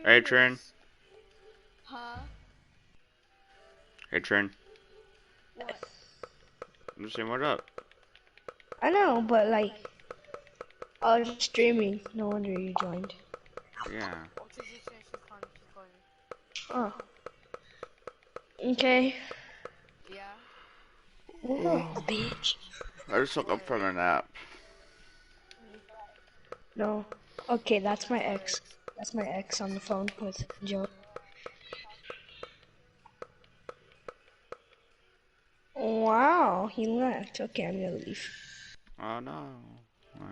Hey, Trin. Huh? Hey, Trin. What? I'm just saying, what up? I know, but like, I was streaming. No wonder you joined. Yeah. Oh. Okay. Yeah? Oh, bitch. I just woke up from a nap. No. Okay, that's my ex. That's my ex on the phone with Joe. Wow, he left. Okay, I'm gonna leave. Oh, no. Wow.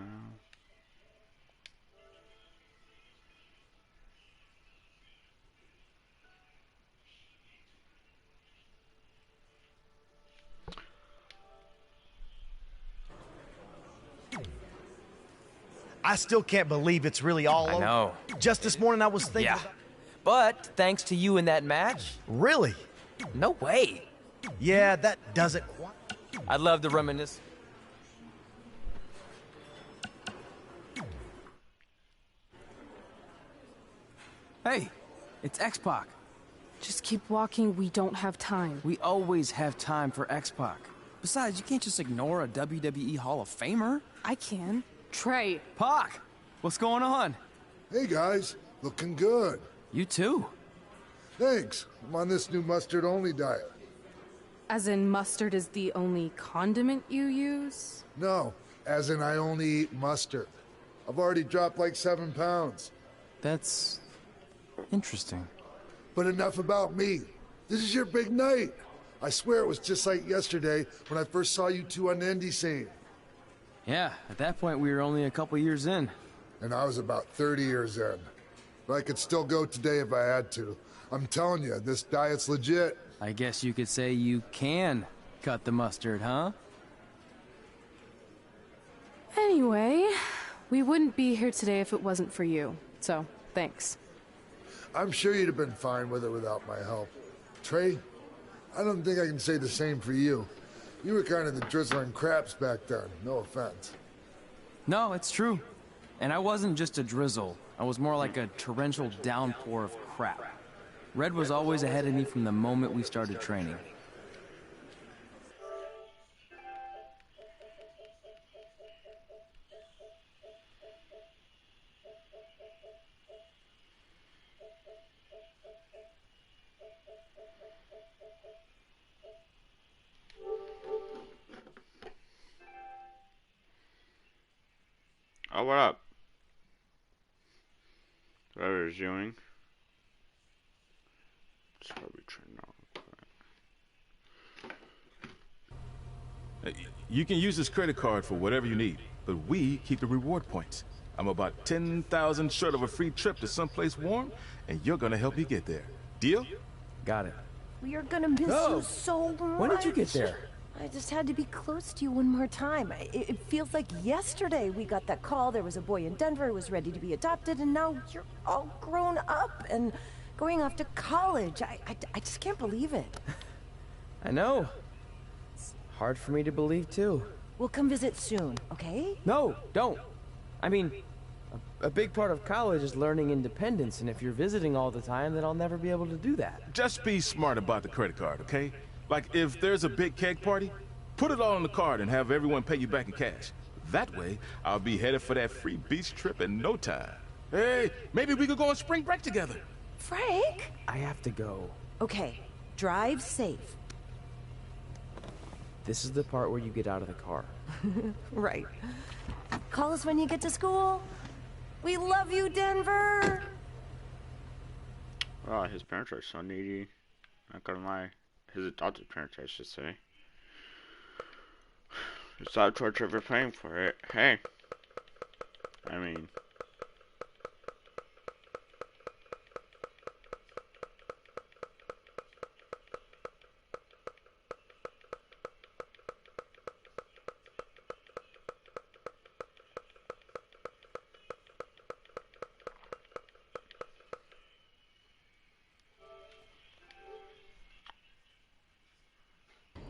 I still can't believe it's really all over. I know. Just this morning I was thinking. Yeah. But thanks to you in that match. Really? No way. Yeah, that doesn't quite. I'd love to reminisce. Hey, it's X-Pac. Just keep walking, we don't have time. We always have time for X-Pac. Besides, you can't just ignore a WWE Hall of Famer. I can. Trey. Pac, what's going on? Hey guys, looking good. You too. Thanks. I'm on this new mustard-only diet. As in mustard is the only condiment you use? No, as in I only eat mustard. I've already dropped like 7 pounds. That's interesting. But enough about me. This is your big night. I swear it was just like yesterday when I first saw you two on the indie scene. Yeah, at that point we were only a couple years in. And I was about 30 years in. But I could still go today if I had to. I'm telling you, this diet's legit. I guess you could say you can cut the mustard, huh? Anyway, we wouldn't be here today if it wasn't for you. So, thanks. I'm sure you'd have been fine with it without my help. Trey, I don't think I can say the same for you. You were kind of the drizzling craps back then, no offense. No, it's true. And I wasn't just a drizzle. I was more like a torrential downpour of crap. Red was always ahead of me from the moment we started training. Oh, what up? Whatever is doing. It's probably turned on. You can use this credit card for whatever you need, but we keep the reward points. I'm about 10,000 short of a free trip to someplace warm, and you're gonna help me get there. Deal? Got it. We are gonna miss you so much. When did you get there? I just had to be close to you one more time. It feels like yesterday we got that call. There was a boy in Denver who was ready to be adopted, and now you're all grown up and going off to college. I just can't believe it. I know. It's hard for me to believe, too. We'll come visit soon, okay? No, don't. I mean, a big part of college is learning independence, and if you're visiting all the time, then I'll never be able to do that. Just be smart about the credit card, okay? Like, if there's a big keg party, put it all on the card and have everyone pay you back in cash. That way, I'll be headed for that free beach trip in no time. Hey, maybe we could go on spring break together. Frank? I have to go. Okay, drive safe. This is the part where you get out of the car. Right. Call us when you get to school. We love you, Denver! Wow, his parents are so needy. Not gonna lie. His adopted parents, I should say. It's not torture for paying for it. Hey. I mean.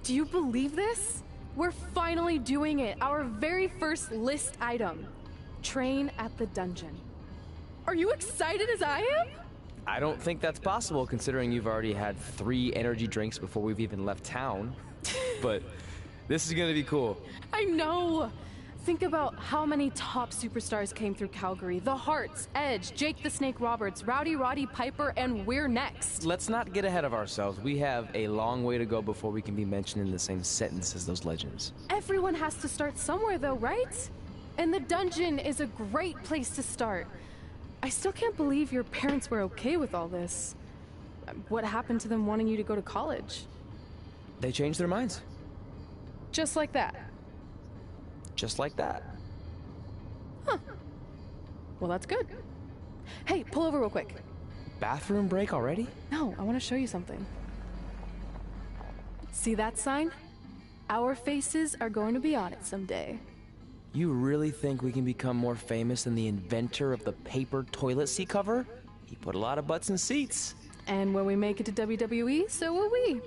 Do you believe this? We're finally doing it. Our very first list item. Train at the dungeon. Are you excited as I am? I don't think that's possible considering you've already had 3 energy drinks before we've even left town. But this is gonna be cool. I know. Think about how many top superstars came through Calgary. The Hearts, Edge, Jake the Snake Roberts, Rowdy Roddy Piper, and we're next. Let's not get ahead of ourselves. We have a long way to go before we can be mentioned in the same sentence as those legends. Everyone has to start somewhere though, right? And the dungeon is a great place to start. I still can't believe your parents were okay with all this. What happened to them wanting you to go to college? They changed their minds. Just like that. Just like that. Huh. Well, that's good. Hey, pull over real quick. Bathroom break already? No, I want to show you something. See that sign? Our faces are going to be on it someday. You really think we can become more famous than the inventor of the paper toilet seat cover? He put a lot of butts in seats. And when we make it to WWE, so will we.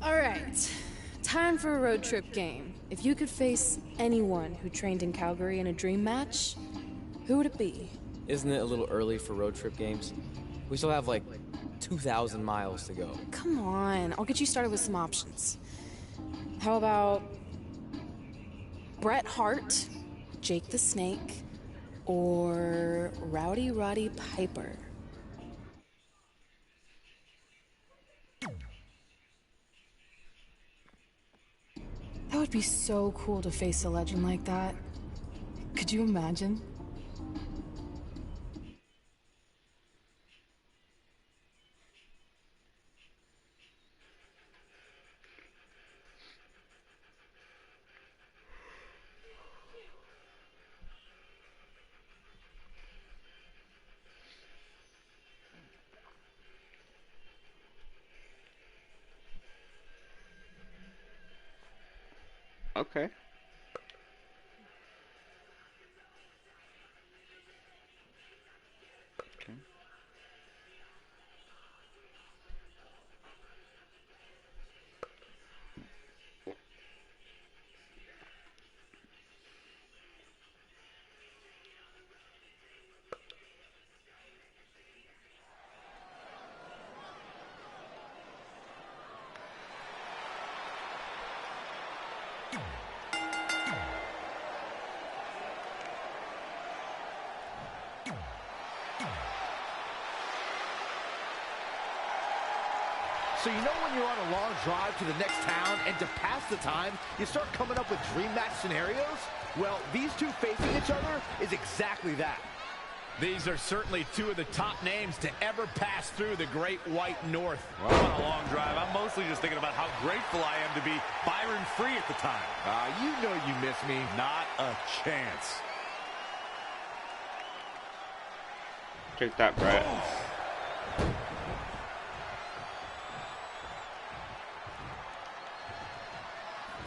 All right, time for a road trip game. If you could face anyone who trained in Calgary in a dream match, who would it be? Isn't it a little early for road trip games? We still have like 2,000 miles to go. Come on, I'll get you started with some options. How about Bret Hart, Jake the Snake, or Rowdy Roddy Piper? That would be so cool to face a legend like that. Could you imagine? Okay. Okay. So you know when you're on a long drive to the next town and to pass the time, you start coming up with dream match scenarios? Well, these two facing each other is exactly that. These are certainly two of the top names to ever pass through the Great White North. Well, on a long drive, I'm mostly just thinking about how grateful I am to be Byron Free at the time. You know you miss me. Not a chance. Take that, Brett.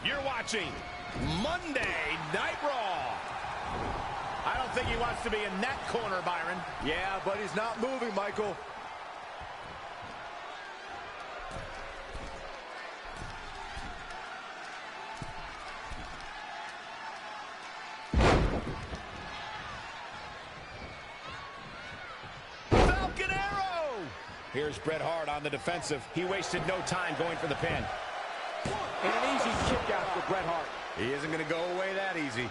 You're watching Monday Night Raw. I don't think he wants to be in that corner, Byron. Yeah, but he's not moving, Michael. Here's Bret Hart on the defensive. He wasted no time going for the pin. And an easy kick out for Bret Hart. He isn't going to go away that easy.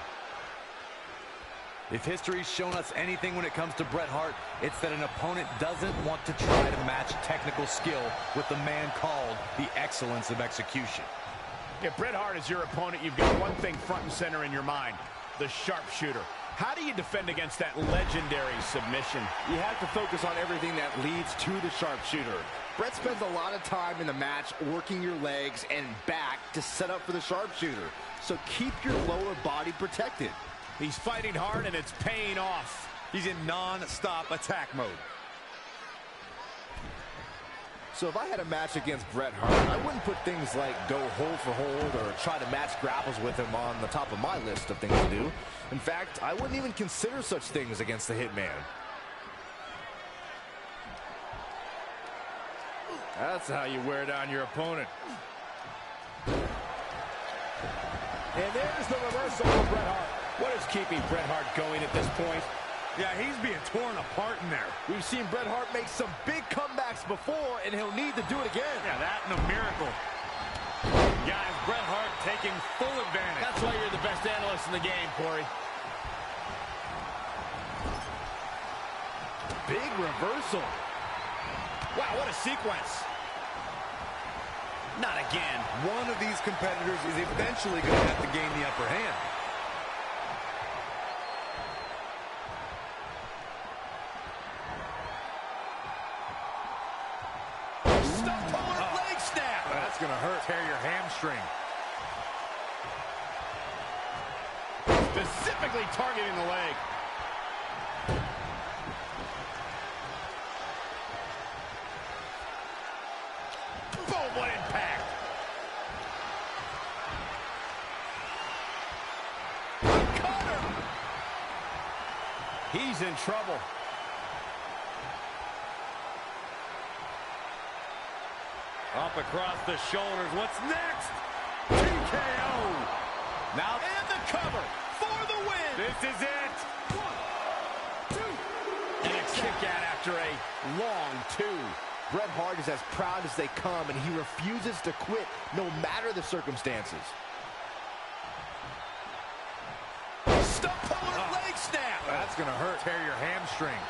If history's shown us anything when it comes to Bret Hart, it's that an opponent doesn't want to try to match technical skill with the man called the excellence of execution. If Bret Hart is your opponent, you've got one thing front and center in your mind: the sharpshooter. How do you defend against that legendary submission? You have to focus on everything that leads to the sharpshooter. Bret spends a lot of time in the match working your legs and back to set up for the sharpshooter. So keep your lower body protected. He's fighting hard, and it's paying off. He's in non-stop attack mode. So if I had a match against Bret Hart, I wouldn't put things like go hold for hold or try to match grapples with him on the top of my list of things to do. In fact, I wouldn't even consider such things against the Hitman. That's how you wear down your opponent. And there's the reversal for Bret Hart. What is keeping Bret Hart going at this point? Yeah, he's being torn apart in there. We've seen Bret Hart make some big comebacks before, and he'll need to do it again. Yeah, that and a miracle. Guys, Bret Hart taking full advantage. That's why you're the best analyst in the game, Corey. Big reversal. Wow, what a sequence. Not again. One of these competitors is eventually going to have to gain the upper hand. Leg snap. That's going to hurt. Tear your hamstring. Specifically targeting the leg. Boom, what impact. Cutter. He's in trouble. Up across the shoulders. What's next? TKO. Now, and the cover for the win. This is it. 1, 2. And a kick out after a long 2. Bret Hart is as proud as they come, and he refuses to quit no matter the circumstances. Stump puller leg snap. That's going to hurt. Tear your hamstring.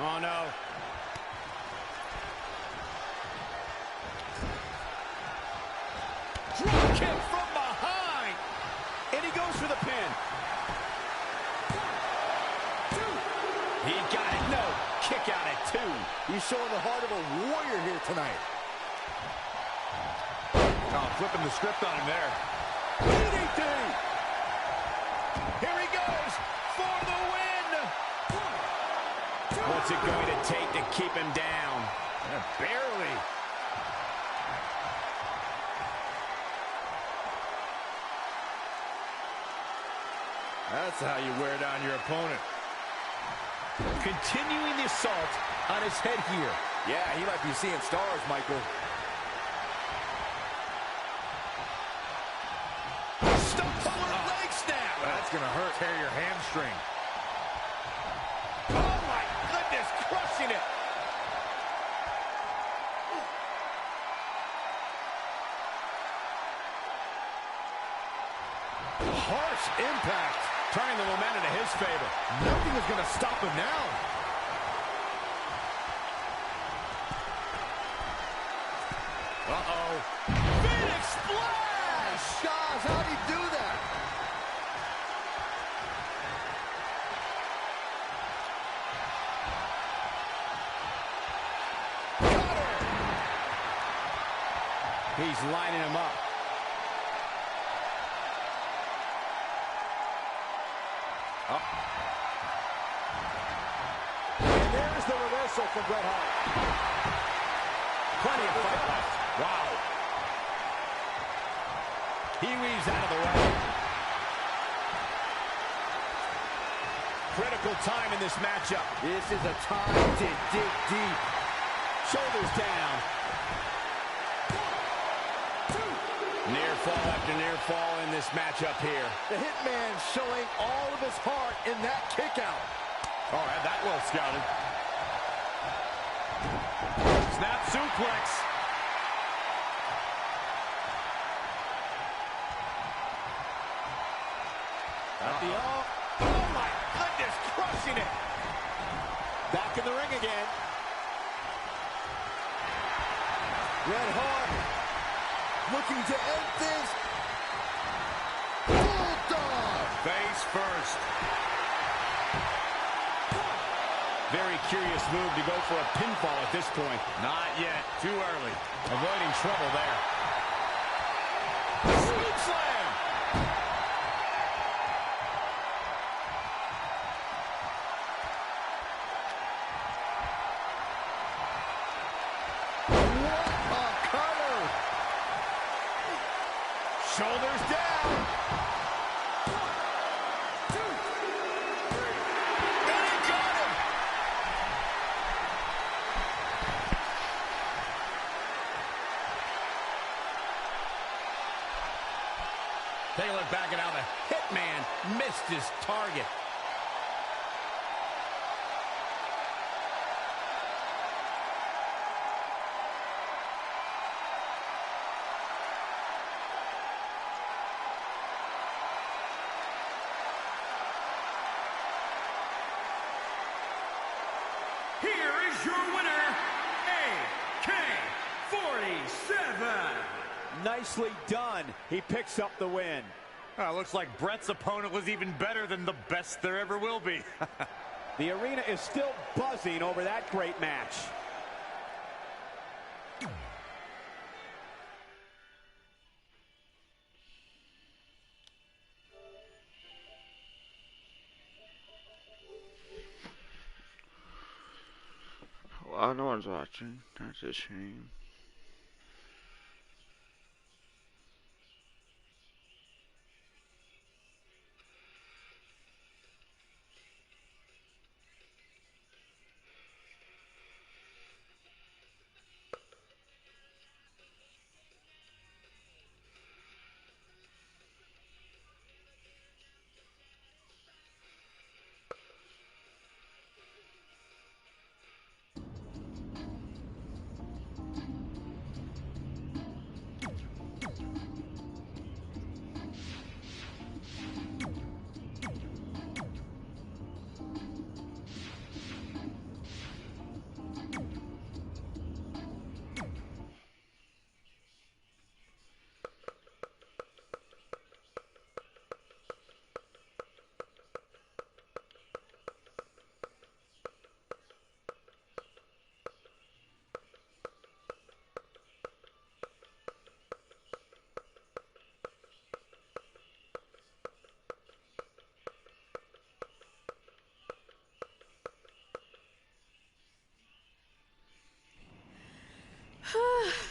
Oh, no. Drop kick from behind. And he goes for the pin. 1, 2. He got it. No. Kick out at 2. He's showing the heart of a warrior here tonight. Oh, flipping the script on him there. DDT. Here he goes for the win. 1, 2. What's it going to take to keep him down? Barely. That's how you wear down your opponent. Continuing the assault on his head here. Yeah, he might be seeing stars, Michael. Stump puller leg snap. That's going to hurt. Tear your hamstring. Oh, my goodness, crushing it. Harsh impact, turning the momentum to his favor. Nothing is going to stop him now. Uh-oh. Phoenix splash! Gosh, how'd he do that? He's lining him up. And there's the reversal for Bret Hart. Plenty of fight left. Wow. He weaves out of the way. Critical time in this matchup. This is a time to dig deep. Shoulders down. Near fall after near fall in this matchup here. The Hitman showing all of his heart in that kick out. Oh, had that well scouted. Snap suplex. At the oh my goodness, crushing it. Back in the ring again. Bret Hart looking to end things. Bulldog! Face first. Very curious move to go for a pinfall at this point. Not yet. Too early. Avoiding trouble there. Scoop slam! What a cutter! Shoulders down. Take a look back at how the Hitman missed his target. Here is your winner, AK-47. Nicely done. He picks up the win. Looks like Bret's opponent was even better than the best there ever will be. The arena is still buzzing over that great match. Well, no one's watching. That's a shame.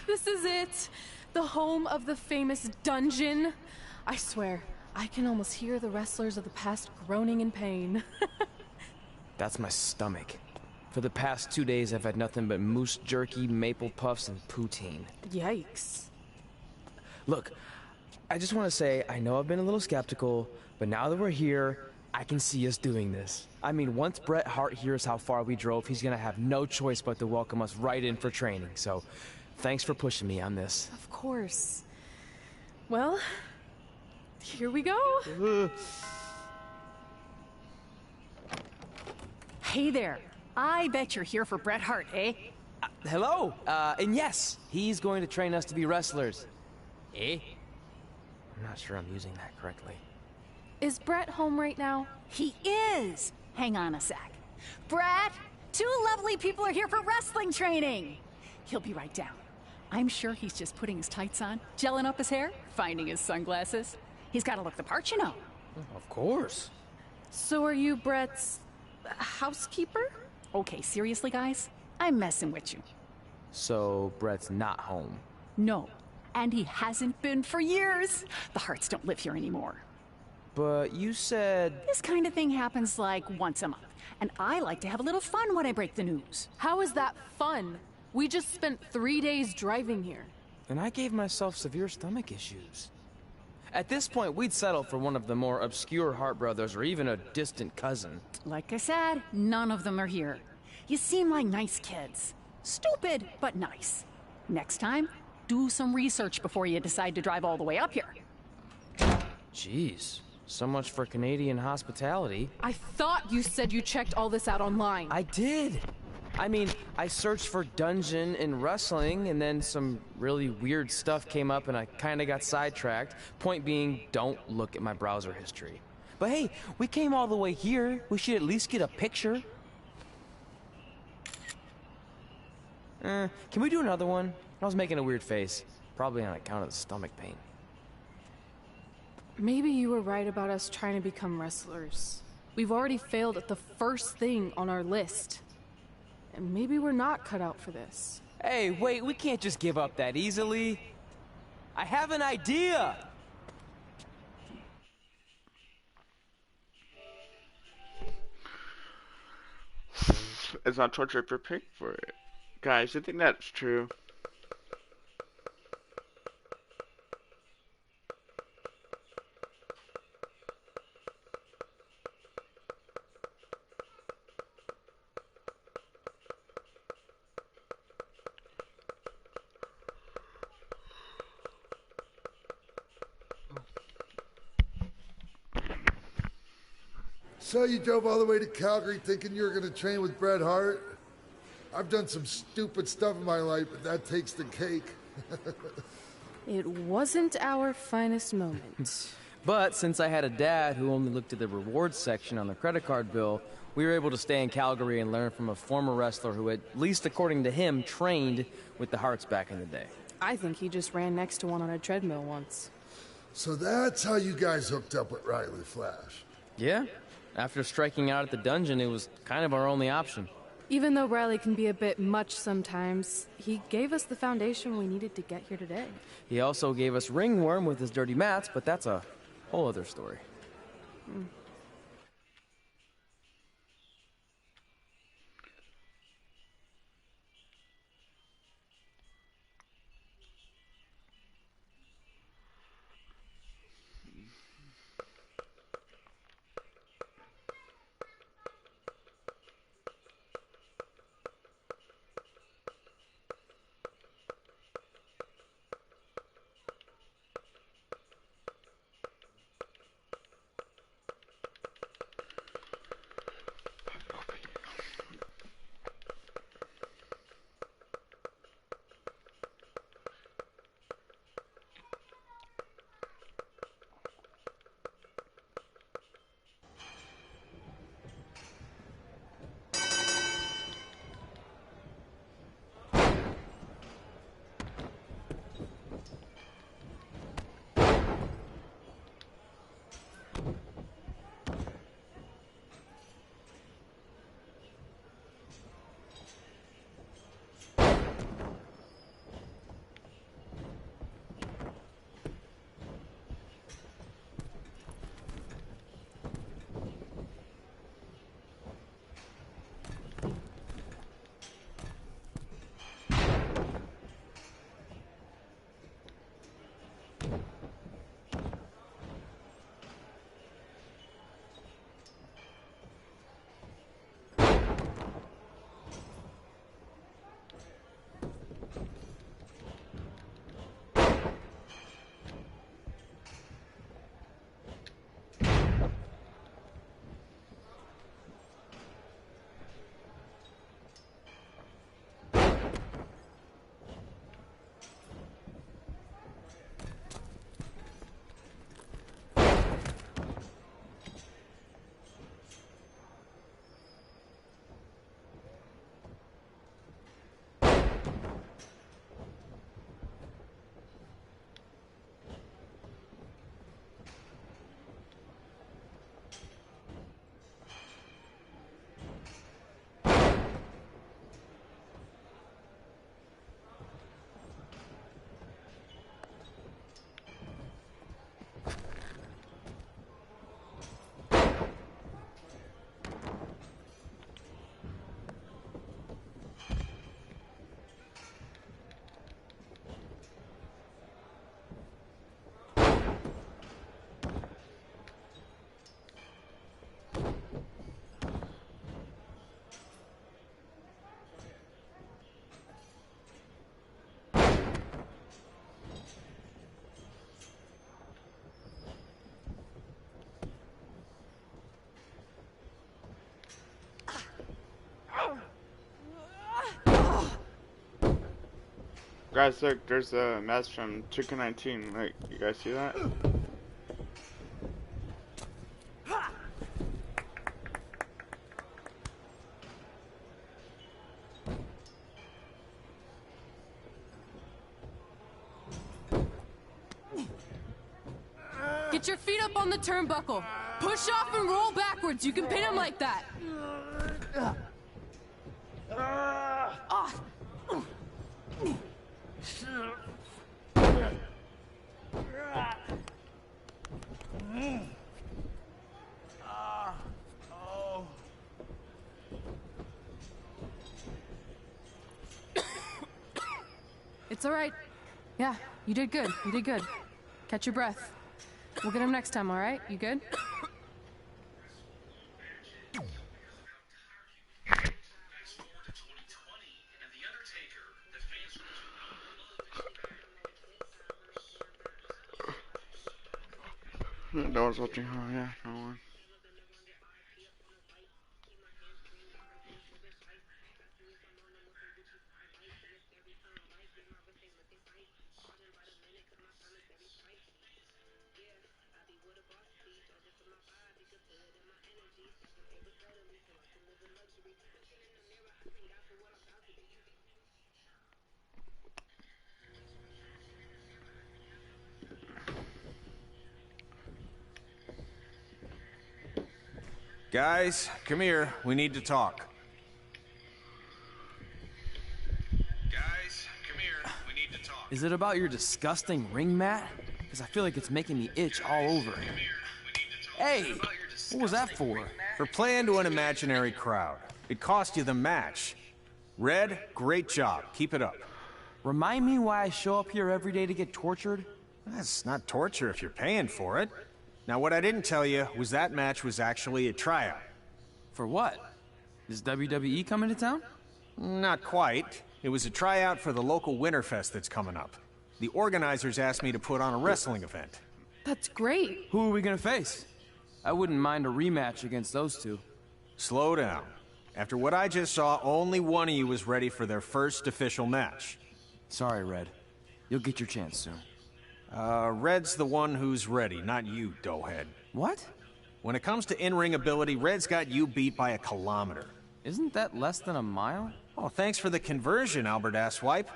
This is it. The home of the famous dungeon. I swear, I can almost hear the wrestlers of the past groaning in pain. That's my stomach. For the past 2 days, I've had nothing but moose jerky, maple puffs, and poutine. Yikes. Look, I just want to say, I know I've been a little skeptical, but now that we're here, I can see us doing this. I mean, once Bret Hart hears how far we drove, he's gonna have no choice but to welcome us right in for training. So, thanks for pushing me on this. Of course. Well, here we go. Hey there. I bet you're here for Bret Hart, eh? Hello, and yes, he's going to train us to be wrestlers. Eh? I'm not sure I'm using that correctly. Is Bret home right now? He is. Hang on a sec. Bret, two lovely people are here for wrestling training. He'll be right down. I'm sure he's just putting his tights on, gelling up his hair, finding his sunglasses. He's got to look the part, you know. Of course. So are you Bret's housekeeper? Okay, seriously, guys? I'm messing with you. So, Bret's not home. No, and he hasn't been for years. The Harts don't live here anymore. But you said... This kind of thing happens like once a month, and I like to have a little fun when I break the news. How is that fun? We just spent 3 days driving here. And I gave myself severe stomach issues. At this point, we'd settle for one of the more obscure Hart brothers or even a distant cousin. Like I said, none of them are here. You seem like nice kids. Stupid, but nice. Next time, do some research before you decide to drive all the way up here. Jeez, so much for Canadian hospitality. I thought you said you checked all this out online. I did. I mean, I searched for dungeon in wrestling, and then some really weird stuff came up, and I kind of got sidetracked. Point being, don't look at my browser history. But hey, we came all the way here. We should at least get a picture. Can we do another one? I was making a weird face. Probably on account of the stomach pain. Maybe you were right about us trying to become wrestlers. We've already failed at the first thing on our list. And maybe we're not cut out for this. Hey, wait, we can't just give up that easily. I have an idea! It's not torture if you're paying for it. Guys, you think that's true? So you drove all the way to Calgary thinking you were going to train with Bret Hart? I've done some stupid stuff in my life, but that takes the cake. It wasn't our finest moment. But since I had a dad who only looked at the rewards section on the credit card bill, we were able to stay in Calgary and learn from a former wrestler who, at least according to him, trained with the Harts back in the day. I think he just ran next to one on a treadmill once. So that's how you guys hooked up with Riley Flash. Yeah. After striking out at the dungeon, it was kind of our only option. Even though Riley can be a bit much sometimes, he gave us the foundation we needed to get here today. He also gave us Ringworm with his dirty mats, but that's a whole other story. Guys, look, there's a match from 2K19. Like, you guys see that? Get your feet up on the turnbuckle. Push off and roll backwards. You can pin him like that. Off. It's all right. Yeah, you did good. You did good. Catch your breath. We'll get him next time, all right? You good? No one's watching. Oh yeah, no one. Guys, come here. We need to talk. Guys, come here. We need to talk. Is it about your disgusting ring mat? Because I feel like it's making me itch all over. Hey, what was that for? For playing to an imaginary crowd. It cost you the match. Red, great job. Keep it up. Remind me why I show up here every day to get tortured? That's not torture if you're paying for it. Now, what I didn't tell you was that match was actually a tryout. For what? Is WWE coming to town? Not quite. It was a tryout for the local Winterfest that's coming up. The organizers asked me to put on a wrestling event. That's great. Who are we gonna face? I wouldn't mind a rematch against those two. Slow down. After what I just saw, only one of you was ready for their first official match. Sorry, Red. You'll get your chance soon. Red's the one who's ready, not you, doughhead. What? When it comes to in-ring ability, Red's got you beat by a kilometer. Isn't that less than a mile? Oh, thanks for the conversion, Albert Asswipe.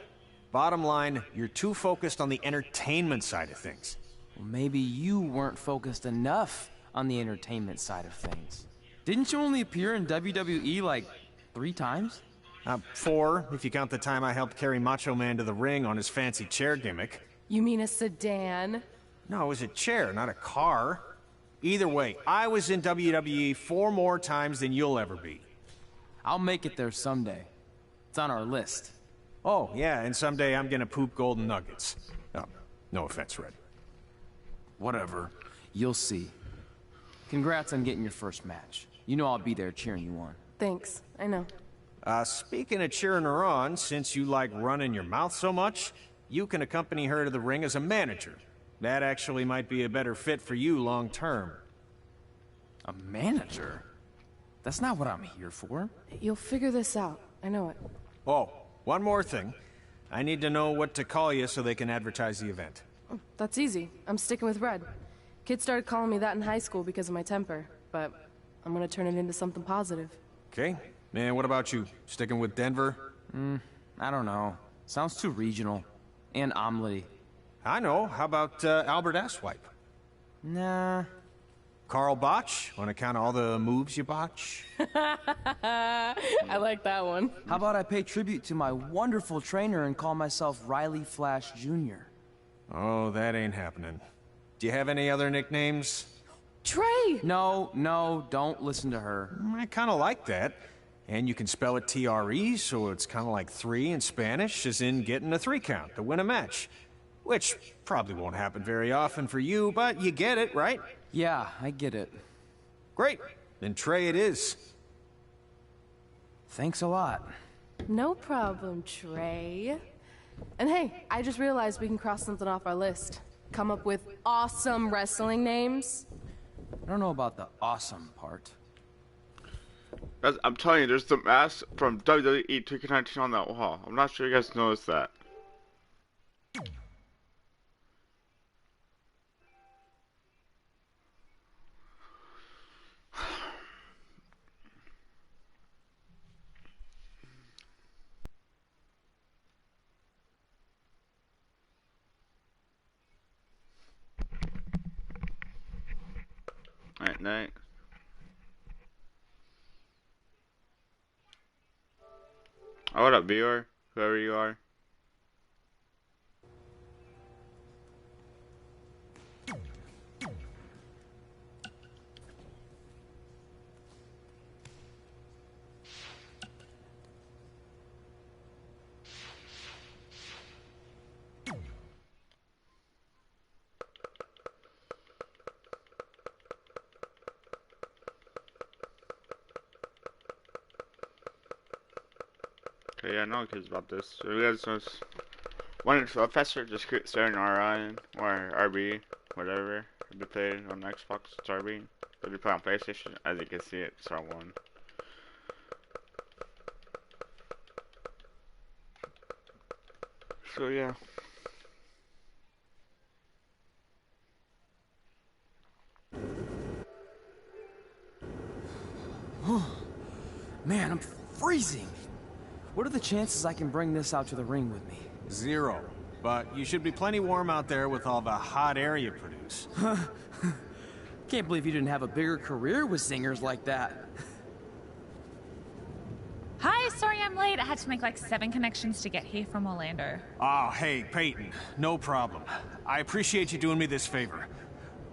Bottom line, you're too focused on the entertainment side of things. Well, maybe you weren't focused enough on the entertainment side of things. Didn't you only appear in WWE like 3 times? 4, if you count the time I helped carry Macho Man to the ring on his fancy chair gimmick. You mean a sedan? No, it was a chair, not a car. Either way, I was in WWE 4 more times than you'll ever be. I'll make it there someday. It's on our list. Oh, yeah, and someday I'm gonna poop golden nuggets. Oh, no offense, Red. Whatever. You'll see. Congrats on getting your first match. You know I'll be there cheering you on. Thanks. I know. Speaking of cheering her on, since you like running your mouth so much, you can accompany her to the ring as a manager. That actually might be a better fit for you long term. A manager? That's not what I'm here for. You'll figure this out. I know it. Oh, one more thing. I need to know what to call you so they can advertise the event. Oh, that's easy. I'm sticking with Red. Kids started calling me that in high school because of my temper, but I'm gonna turn it into something positive. Okay. And what about you? Sticking with Denver? I don't know. Sounds too regional. And omelety. I know. How about Albert Asswipe? Nah. Carl Botch, on account of all the moves you botch? I like that one. How about I pay tribute to my wonderful trainer and call myself Riley Flash Jr.? Oh, that ain't happening. Do you have any other nicknames? Trey! No, don't listen to her. I kind of like that. And you can spell it T-R-E, so it's kind of like 3 in Spanish, as in getting a 3 count to win a match. Which probably won't happen very often for you, but you get it, right? Yeah, I get it. Great. Then Trey it is. Thanks a lot. No problem, Trey. And hey, I just realized we can cross something off our list. Come up with awesome wrestling names. I don't know about the awesome part. I'm telling you, there's the mask from WWE 2K19 on that wall. I'm not sure you guys noticed that. Alright, next. Oh, what up, viewer? Whoever you are. Okay, yeah, no kids about this. So you guys just wanted to faster, just starting RI or RB, whatever. If you play on Xbox, it's RB. If you play on PlayStation, as you can see, it's R1. So yeah. Man, I'm freezing. What are the chances I can bring this out to the ring with me? 0. But you should be plenty warm out there with all the hot air you produce. Can't believe you didn't have a bigger career with singers like that. Hi, sorry I'm late. I had to make like 7 connections to get here from Orlando. Oh, hey, Peyton. No problem. I appreciate you doing me this favor.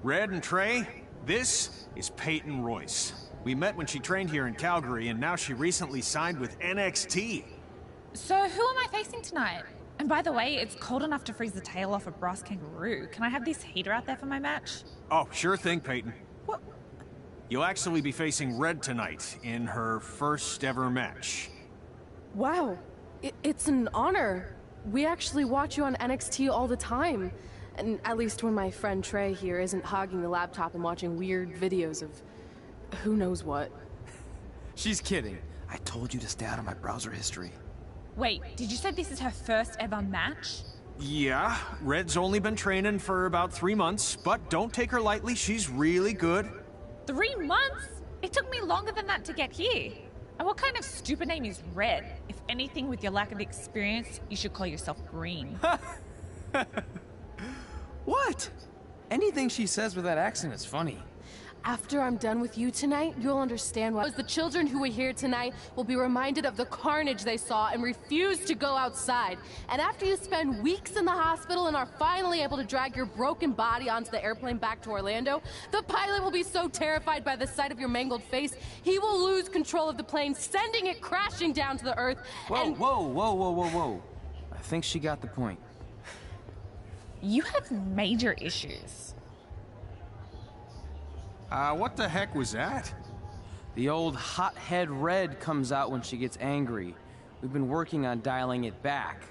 Red and Trey, this is Peyton Royce. We met when she trained here in Calgary, and now she recently signed with NXT. So who am I facing tonight? And by the way, it's cold enough to freeze the tail off a brass kangaroo. Can I have this heater out there for my match? Oh, sure thing, Peyton. What? You'll actually be facing Red tonight in her first ever match. Wow, it's an honor. We actually watch you on NXT all the time. And at least when my friend Trey here isn't hogging the laptop and watching weird videos of who knows what. She's kidding. I told you to stay out of my browser history. Wait, did you say this is her first ever match? Yeah, Red's only been training for about 3 months, but don't take her lightly, she's really good. 3 months? It took me longer than that to get here. And what kind of stupid name is Red? If anything, with your lack of experience, you should call yourself Green. What? Anything she says with that accent is funny. After I'm done with you tonight, you'll understand why. The children who were here tonight will be reminded of the carnage they saw and refuse to go outside. And after you spend weeks in the hospital and are finally able to drag your broken body onto the airplane back to Orlando, the pilot will be so terrified by the sight of your mangled face, he will lose control of the plane, sending it crashing down to the earth. Whoa. I think she got the point. You have major issues. What the heck was that? The old hothead Red comes out when she gets angry. We've been working on dialing it back.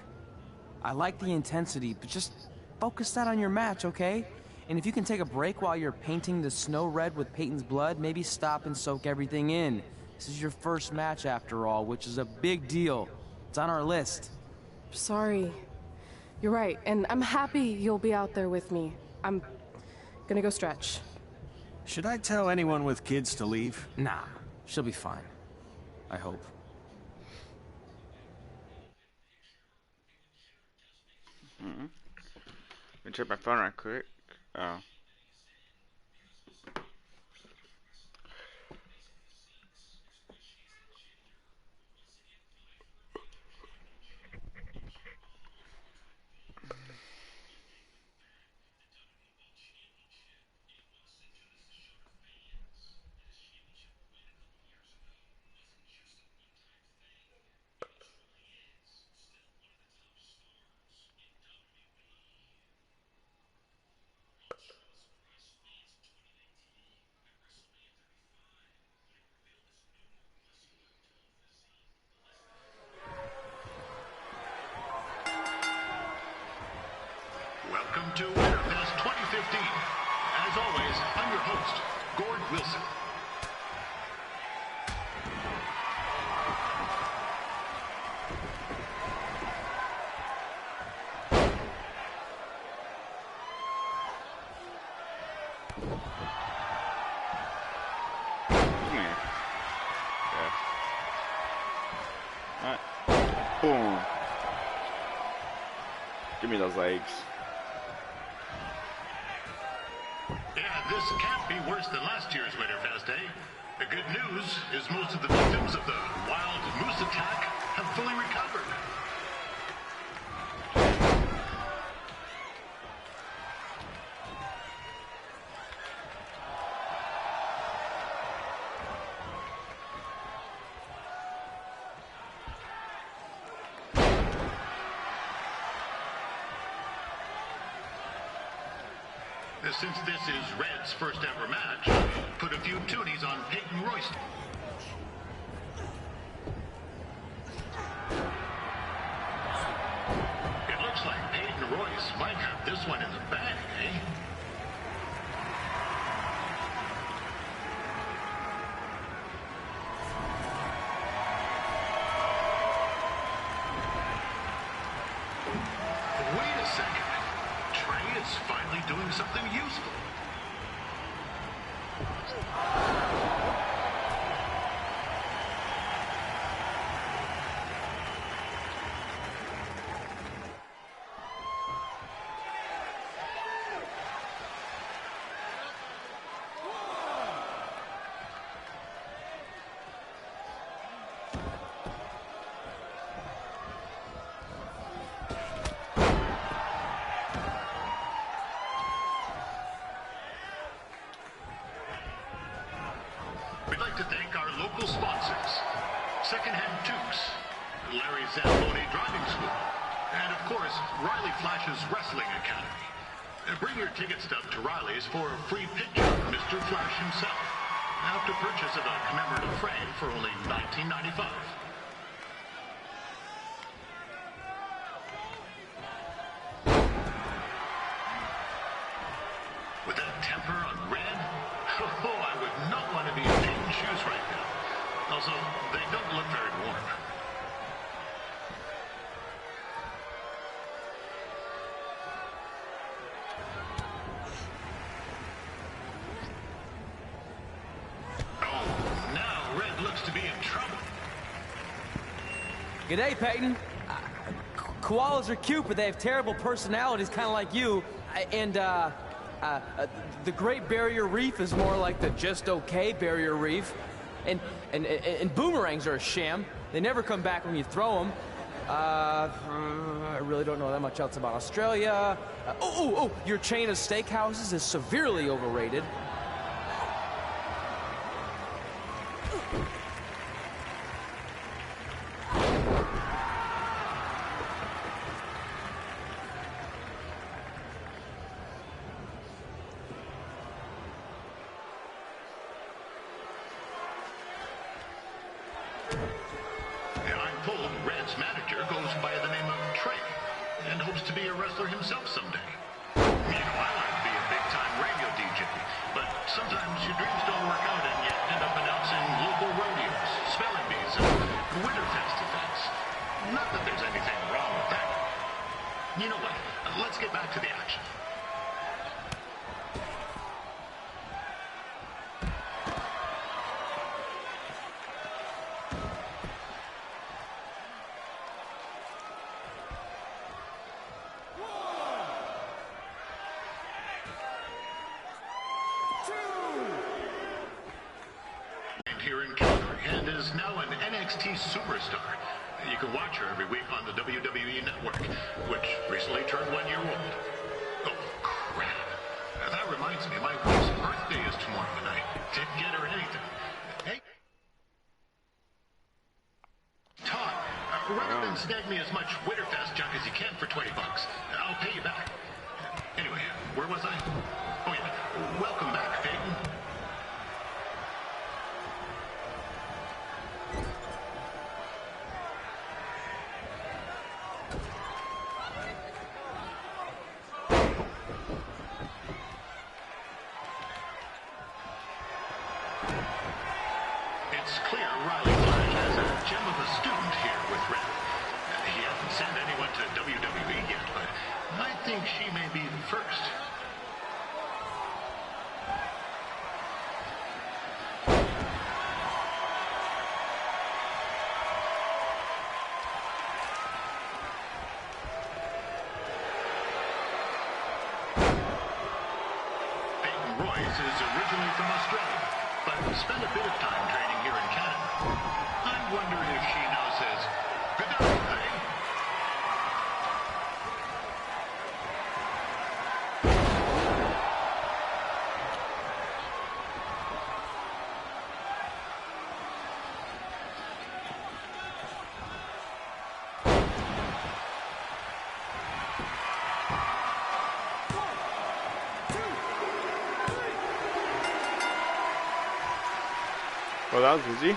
I like the intensity, but just focus that on your match, okay? And if you can take a break while you're painting the snow red with Peyton's blood, maybe stop and soak everything in. This is your first match after all, which is a big deal. It's on our list. Sorry. You're right, and I'm happy you'll be out there with me. I'm gonna go stretch. Should I tell anyone with kids to leave? Nah, she'll be fine. I hope. Let me check my phone right quick. Oh. Welcome to WinterFest 2015. As always, I'm your host, Gord Wilson. Come here. Yeah. Alright. Boom. Give me those legs. Yeah, this can't be worse than last year's Winterfest, eh? The good news is most of the victims of the wild moose attack have fully recovered. Since this is Red's first ever match, put a few toonies on Peyton Royce. It looks like Peyton Royce might have this one in the bag, eh? Wait a second. Trey is finally doing something useful. We'd like to thank our local sponsors, Secondhand Tukes, Larry Zamboni Driving School, and of course, Riley Flash's Wrestling Academy. Bring your ticket stub to Riley's for a free picture of Mr. Flash himself, after purchase of a commemorative frame for only $19.95. With that temper on Red, oh, I would not want to be in Peyton's shoes right now. Also, they don't look very warm. Oh, now Red looks to be in trouble. G'day, Peyton. Koalas are cute, but they have terrible personalities, kind of like you. And, the Great Barrier Reef is more like the just okay Barrier Reef. And boomerangs are a sham. They never come back when you throw them. I really don't know that much else about Australia. Your chain of steakhouses is severely overrated. I'm told Red's manager goes by the name of Trey and hopes to be a wrestler himself someday. You know, I like to be a big-time radio DJ, but sometimes your dreams don't work out and you end up announcing local rodeos, spelling bees, and Winterfest events. Not that there's anything wrong with that. You know what? Let's get back to the action. Here in Calgary, and is now an NXT superstar. You can watch her every week on the WWE Network, which recently turned 1 year old. Oh, crap. That reminds me, my wife's birthday is tomorrow, and I didn't get her anything. Hey, Todd, rather than snag me as much Winterfest junk as you can for $20, I'll pay you back. Anyway, where was I? Oh, yeah. Welcome back, Peyton. It's clear Riley Flash has a gem of a student here with Red. He hasn't sent anyone to WWE yet, but I think she may be the first. Royce is originally from Australia, but spent a bit of time training here in Canada. I wonder if she now says, good night, eh? Well, that was easy.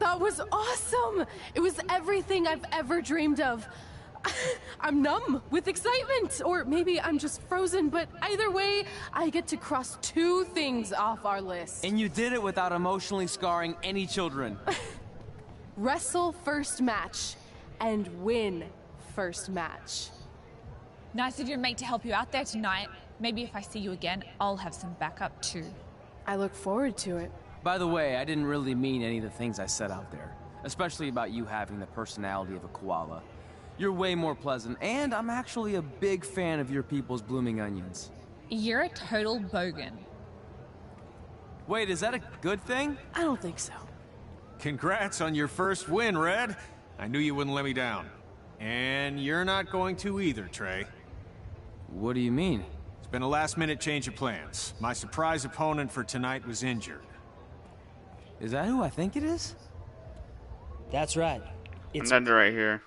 That was awesome! It was everything I've ever dreamed of. I'm numb with excitement, or maybe I'm just frozen, but either way, I get to cross 2 things off our list. And you did it without emotionally scarring any children. Wrestle first match, and win first match. Nice of your mate to help you out there tonight. Maybe if I see you again, I'll have some backup too. I look forward to it. By the way, I didn't really mean any of the things I said out there. Especially about you having the personality of a koala. You're way more pleasant, and I'm actually a big fan of your people's blooming onions. You're a total bogan. Wait, is that a good thing? I don't think so. Congrats on your first win, Red. I knew you wouldn't let me down. And you're not going to either, Trey. What do you mean? It's been a last-minute change of plans. My surprise opponent for tonight was injured. Is that who I think it is? That's right. It's Contender right here.